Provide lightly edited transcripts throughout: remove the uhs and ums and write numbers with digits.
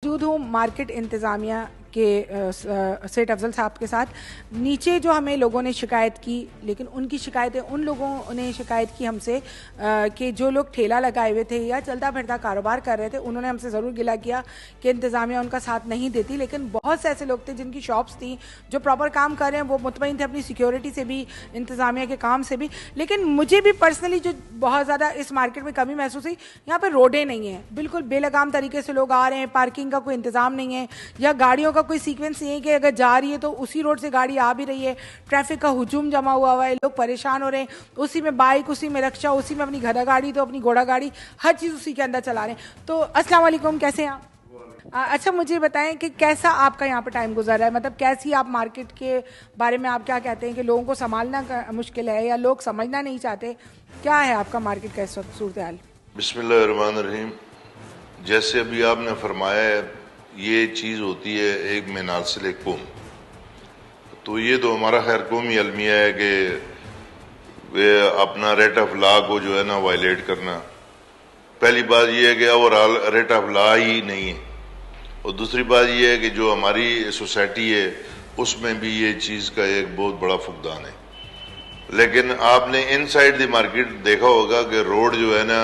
मौजूद हूँ मार्केट इंतज़ामिया के सेठ अफजल साहब के साथ। नीचे जो हमें लोगों ने शिकायत की, लेकिन उनकी शिकायतें उन लोगों ने शिकायत की हमसे कि जो लोग ठेला लगाए हुए थे या चलता फिरता कारोबार कर रहे थे, उन्होंने हमसे ज़रूर गिला किया कि इंतज़ामिया उनका साथ नहीं देती। लेकिन बहुत से ऐसे लोग थे जिनकी शॉप्स थी, जो प्रॉपर काम कर रहे हैं, वो मुतमईन थे अपनी सिक्योरिटी से भी, इंतज़ामिया के काम से भी। लेकिन मुझे भी पर्सनली जो बहुत ज़्यादा इस मार्केट में कमी महसूस हुई, यहाँ पर रोडें नहीं हैं, बिल्कुल बेलगाम तरीके से लोग आ रहे हैं, पार्किंग का कोई इंतज़ाम नहीं है, या गाड़ियों का कोई सीक्वेंस नहीं है कि अगर जा रही है तो उसी रोड से गाड़ी आ भी रही है। ट्रैफिक का हुजूम जमा हुआ है, लोग परेशान हो रहे हैं, उसी में बाइक, उसी में रिक्शा, उसी में अपनी गधा गाड़ी तो अपनी घोड़ा गाड़ी, हर चीज़ उसी के अंदर चला रहे हैं। तो अस्सलाम वालेकुम, कैसे हैं आप? अच्छा, मुझे बताएं कि कैसा आपका यहाँ पर टाइम गुजर रहा है, मतलब कैसी आप मार्केट के बारे में आप क्या कहते हैं कि लोगों को संभालना मुश्किल है या लोग समझना नहीं चाहते? क्या है आपका मार्केट का इस वक्त सूरत हाल? बिस्मिल्लाहिर्रहमानिर्रहीम। जैसे अभी आपने फरमाया है, ये चीज़ होती है एक मेनासिल एक कौम, तो ये तो हमारा खैर कौमी अलमिया है कि वे अपना रेट ऑफ लॉ को जो है ना वायलेट करना। पहली बात ये है कि ओवरऑल रेट ऑफ लॉ ही नहीं है, और दूसरी बात ये है कि जो हमारी सोसाइटी है उसमें भी ये चीज़ का एक बहुत बड़ा फुकदान है। लेकिन आपने इनसाइड द मार्केट देखा होगा कि रोड जो है ना,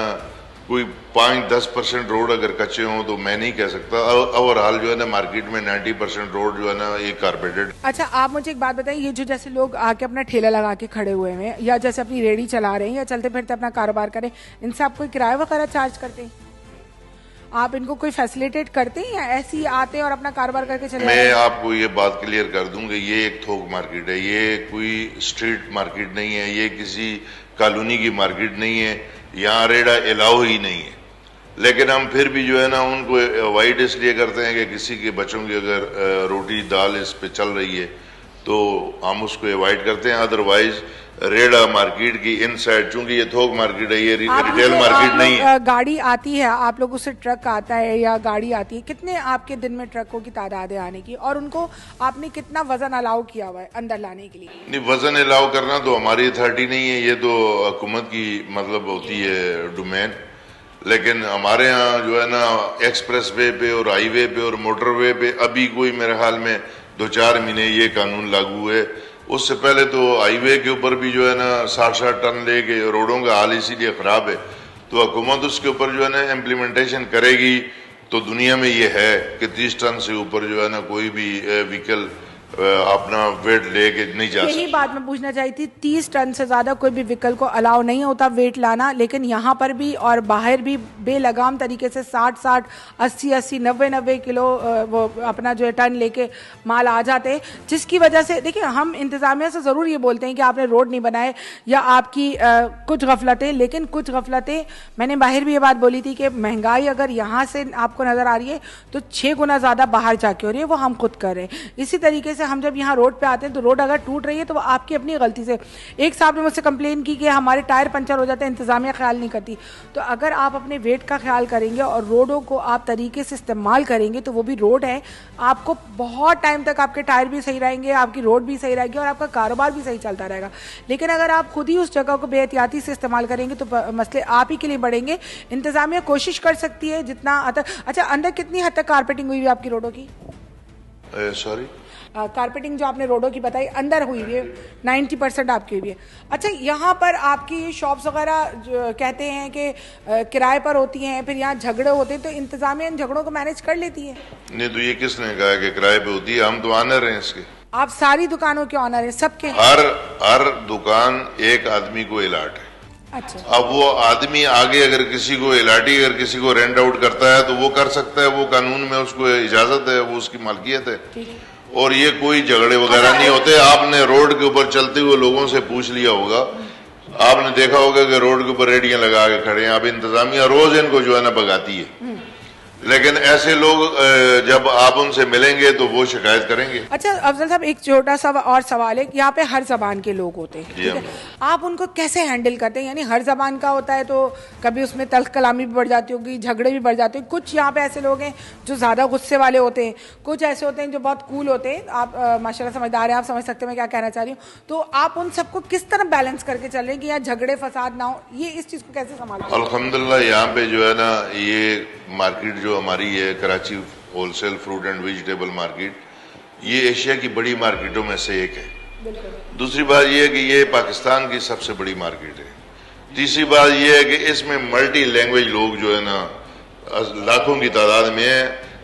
कोई 5-10% रोड अगर कच्चे हों तो मैं नहीं कह सकता। ओवरऑल जो है ना मार्केट में 90% रोड जो है ना ये कारपेटेड। अच्छा, आप मुझे एक बात बताइए, ये जो जैसे लोग आके अपना ठेला लगा के खड़े हुए हैं या जैसे अपनी रेडी चला रहे हैं या चलते फिरते अपना कारोबार करें, इनसे आप कोई किराया वगैरह चार्ज करते हैं? आप इनको कोई फैसिलिटेट करते हैं या ऐसे ही आते हैं और अपना कारोबार करके चले? मैं आपको ये बात क्लियर कर दूं कि ये एक थोक मार्केट है, ये कोई स्ट्रीट मार्केट नहीं है, ये किसी कॉलोनी की मार्केट नहीं है, यहाँ रेड़ा अलाउ ही नहीं है। लेकिन हम फिर भी जो है ना उनको अवॉइड इसलिए करते हैं कि किसी के बच्चों की अगर रोटी दाल इस पे चल रही है तो हम उसको अवॉइड करते हैं। अदरवाइज रेड़ा मार्केट की इनसाइड, चूंकि ये थोक मार्केट है, ये रिटेल मार्केट नहीं है। गाड़ी आती है, आप लोगों से ट्रक आता है या गाड़ी आती है, कितने आपके दिन में ट्रकों की तादाद है आने की, और उनको आपने कितना वजन अलाउ किया हुआ है अंदर लाने के लिए? नहीं, वजन अलाउ करना तो हमारी अथॉरिटी नहीं है, ये तो हुकूमत की मतलब होती है डोमेन। लेकिन हमारे यहाँ जो है ना एक्सप्रेस वे पे और हाईवे पे और मोटरवे पे अभी कोई मेरे ख्याल में 2-4 महीने ये कानून लागू है। उससे पहले तो हाईवे के ऊपर भी जो है ना 60-60 टन लेके, रोडों का हाल इसीलिए खराब है, तो हुकूमत उसके ऊपर जो है ना इम्प्लीमेंटेशन करेगी। तो दुनिया में ये है कि 30 टन से ऊपर जो है ना कोई भी व्हीकल अपना वेट लेके नहीं जा सकता। यही बात मैं पूछना चाहती थी, 30 टन से ज्यादा कोई भी व्हीकल को अलाउ नहीं होता वेट लाना, लेकिन यहाँ पर भी और बाहर भी बेलगाम तरीके से 60-60, 80-80, 90-90 किलो वो अपना जो है टन लेके माल आ जाते हैं, जिसकी वजह से देखिए हम इंतजामिया से जरूर ये बोलते हैं कि आपने रोड नहीं बनाए या आपकी कुछ गफलतें, लेकिन कुछ गफलतें, मैंने बाहर भी ये बात बोली थी कि महंगाई अगर यहाँ से आपको नजर आ रही है तो 6 गुना ज्यादा बाहर जाके हो रही है, वो हम खुद कर रहे हैं। इसी तरीके से हम जब यहाँ रोड पे आते हैं तो रोड अगर टूट रही है तो वो आपकी अपनी गलती से। एक साहब ने मुझसे कंप्लेन की कि हमारे टायर पंचर हो जाते हैं, इंतजामिया ख्याल नहीं करती। तो अगर आप अपने वेट का ख्याल करेंगे और रोडों को आप तरीके से इस्तेमाल करेंगे तो वो भी रोड है, आपको बहुत टाइम तक आपके टायर भी सही रहेंगे, आपकी रोड भी सही रहेगी और आपका कारोबार भी सही चलता रहेगा। लेकिन अगर आप खुद ही उस जगह को बेहतियाती से इस्तेमाल करेंगे तो मसले आप ही के लिए बढ़ेंगे। इंतजामिया कोशिश कर सकती है जितना। अच्छा, अंदर कितनी हद तक कारपेटिंग हुई है आपकी रोडों की? सॉरी, कारपेटिंग जो आपने रोडों की बताई अंदर हुई है 90% आपकी हुई है। अच्छा, यहाँ पर आपकी शॉप्स वगैरह कहते हैं कि किराए पर होती हैं, फिर यहाँ झगड़े होते हैं, तो इंतजामिया इन झगड़ों को मैनेज कर लेती है? नहीं, तो ये किसने कहा कि किराए पे होती है? हम तो ऑनर हैं इसके। आप सारी दुकानों के ऑनर हैं, सबके? हर दुकान एक आदमी को अलाट है। अच्छा, अब वो आदमी आगे अगर किसी को अलाटी, अगर किसी को रेंट आउट करता है तो वो कर सकता है, वो कानून में उसको इजाजत है, वो उसकी मालकियत है। ठीक है। और ये कोई झगड़े वगैरह नहीं होते। आपने रोड के ऊपर चलते हुए लोगों से पूछ लिया होगा, आपने देखा होगा कि रोड के ऊपर रेडियां लगा के खड़े हैं। अब इंतजामिया रोज इनको जो है ना भगाती है, लेकिन ऐसे लोग जब आप उनसे मिलेंगे तो वो शिकायत करेंगे। अच्छा अफजल साहब, एक छोटा सा और सवाल है, यहाँ पे हर जबान के लोग होते हैं, ठीक है, आप उनको कैसे हैंडल करते हैं? यानी हर जबान का होता है तो कभी उसमें तल्ख कलामी भी बढ़ जाती होगी, झगड़े भी बढ़ जाते हैं। कुछ यहाँ पे ऐसे लोग हैं जो ज्यादा गुस्से वाले होते हैं, कुछ ऐसे होते हैं जो बहुत कूल होते हैं। आप माशाल्लाह समझदार हैं, आप समझ सकते हैं मैं क्या कहना चाह रही हूँ। तो आप उन सबको किस तरह बैलेंस करके चल रहे हैं कि यहाँ झगड़े फसाद ना हो, ये इस चीज को कैसे संभालते हैं? अल्हम्दुलिल्लाह यहाँ पे जो है ना ये मार्केट जो हमारी है Karachi wholesale fruit and vegetable market, ये एशिया की बड़ी मार्केटों में से एक है। दूसरी बात यह है कि ये पाकिस्तान की सबसे बड़ी मार्केट है। तीसरी बात यह है कि इसमें मल्टी लैंग्वेज लोग जो है ना लाखों की तादाद में है।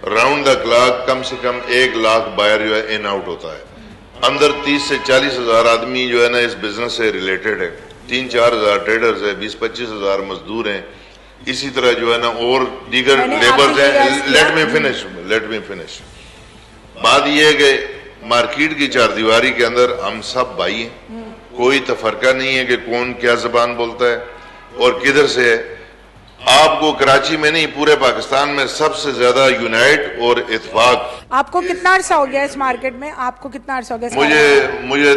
राउंड द क्लॉक कम से कम 1 लाख बायर जो है इन आउट होता है। अंदर 30 से 40 हजार आदमी जो है ना इस बिजनेस से रिलेटेड है। 3-4 हजार ट्रेडर्स है, 20-25 हजार मजदूर हैं। इसी तरह जो है ना और दीगर लेबर्स हैं। Let me finish. बात यह है कि मार्केट की चारदीवारी के अंदर हम सब भाई हैं, कोई तफरका नहीं है कि कौन क्या जबान बोलता है और किधर से है। आपको कराची में नहीं पूरे पाकिस्तान में सबसे ज्यादा यूनाइट और इत्तेफाक। आपको कितना अर्सा हो गया इस मार्केट में? आपको कितना अर्सा हो गया? मुझे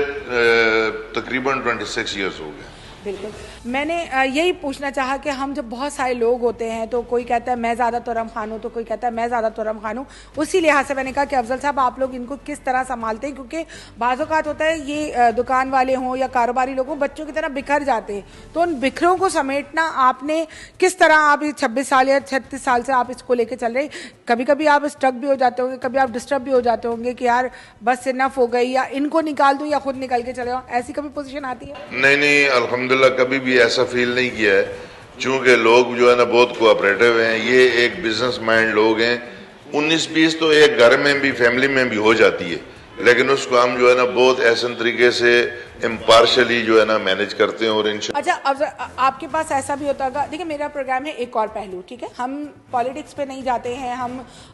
तकरीबन 26 ईयर्स हो गए। बिल्कुल, मैंने यही पूछना चाहा कि हम जब बहुत सारे लोग होते हैं तो कोई कहता है मैं ज़्यादा तुरम खान हूँ, तो कोई कहता है मैं ज़्यादा तुरम खान हूँ। उसी लिहाज से मैंने कहा कि अफजल साहब आप लोग इनको किस तरह संभालते हैं, क्योंकि बाज़ औक़ात होता है ये दुकान वाले हों या कारोबारी लोग हों, बच्चों की तरह बिखर जाते हैं। तो उन बिखरों को समेटना आपने किस तरह, आप 26 साल या 36 साल से आप इसको लेके चल रहे, कभी कभी आप स्ट्रक भी हो जाते होंगे, कभी आप डिस्टर्ब भी हो जाते होंगे कि यार बस इनफ हो गई, या इनको निकाल दूँ या खुद निकल के चले जाओ, ऐसी कभी पोजीशन आती है? नहीं, अल्हम्दुलिल्लाह कभी भी ऐसा फील नहीं किया है, चूंकि लोग जो है ना बहुत कोऑपरेटिव हैं। ये एक बिजनेस माइंड लोग हैं। 19-20 तो एक घर में भी फैमिली में भी हो जाती है, लेकिन उसको हम जो है ना बहुत ऐसे तरीके से इम्पार्शली जो है ना मैनेज करते हैं। और अच्छा, अब आपके पास ऐसा भी होता होगा, देखिए मेरा प्रोग्राम है एक और पहलू, ठीक है, हम पॉलिटिक्स पे नहीं जाते हैं,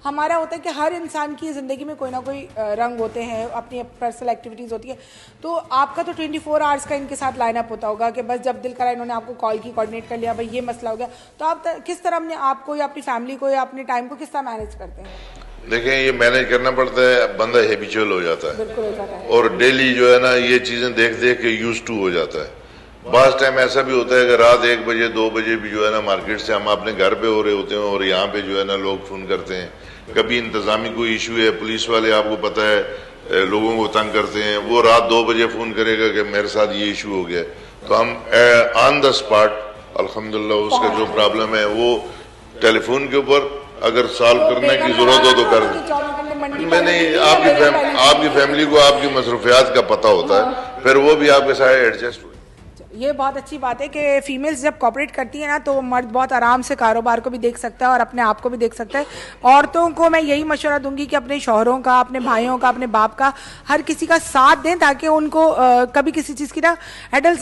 हमारा होता है कि हर इंसान की ज़िंदगी में कोई ना कोई रंग होते हैं, अपनी पर्सनल एक्टिविटीज़ होती है। तो आपका तो 24 आवर्स का इनके साथ लाइनअप होता होगा कि बस जब दिल करा इन्होंने आपको कॉल की, कोऑर्डिनेट कर लिया, भाई ये मसला हो गया। तो आप किस तरह अपने आप को या अपनी फैमिली को या अपने टाइम को किस तरह मैनेज करते हैं? देखें, ये मैनेज करना पड़ता है, बंदा हैबिचुअल हो जाता है। बिल्कुल हो जाता है। और डेली जो है ना ये चीजें देख देख के यूज टू हो जाता है। बास टाइम ऐसा भी होता है कि रात 1 बजे 2 बजे भी जो है ना मार्केट से हम अपने घर पे हो रहे होते हैं और यहाँ पे जो है ना लोग फोन करते हैं। कभी इंतजामी कोई इशू है, पुलिस वाले आपको पता है लोगों को तंग करते हैं, वो रात 2 बजे फोन करेगा कि मेरे साथ ये इशू हो गया, तो हम ऑन द स्पॉट अल्हम्दुलिल्लाह उसका जो प्रॉब्लम है वो टेलीफोन के ऊपर अगर सॉल्व करने की जरूरत हो तो कर दें। मैंने आपकी फैमिली को आपकी मसरूफियात का पता होता है, फिर वो भी आपके साथ एडजस्ट हो। ये बहुत अच्छी बात है कि फीमेल्स जब कॉपरेट करती है ना तो मर्द बहुत आराम से कारोबार को भी देख सकता है और अपने आप को भी देख सकता है। औरतों को मैं यही मशवरा दूंगी कि अपने शौहरों का, अपने भाइयों का, अपने बाप का, हर किसी का साथ दें ताकि उनको कभी किसी चीज़ की ना एडल्ट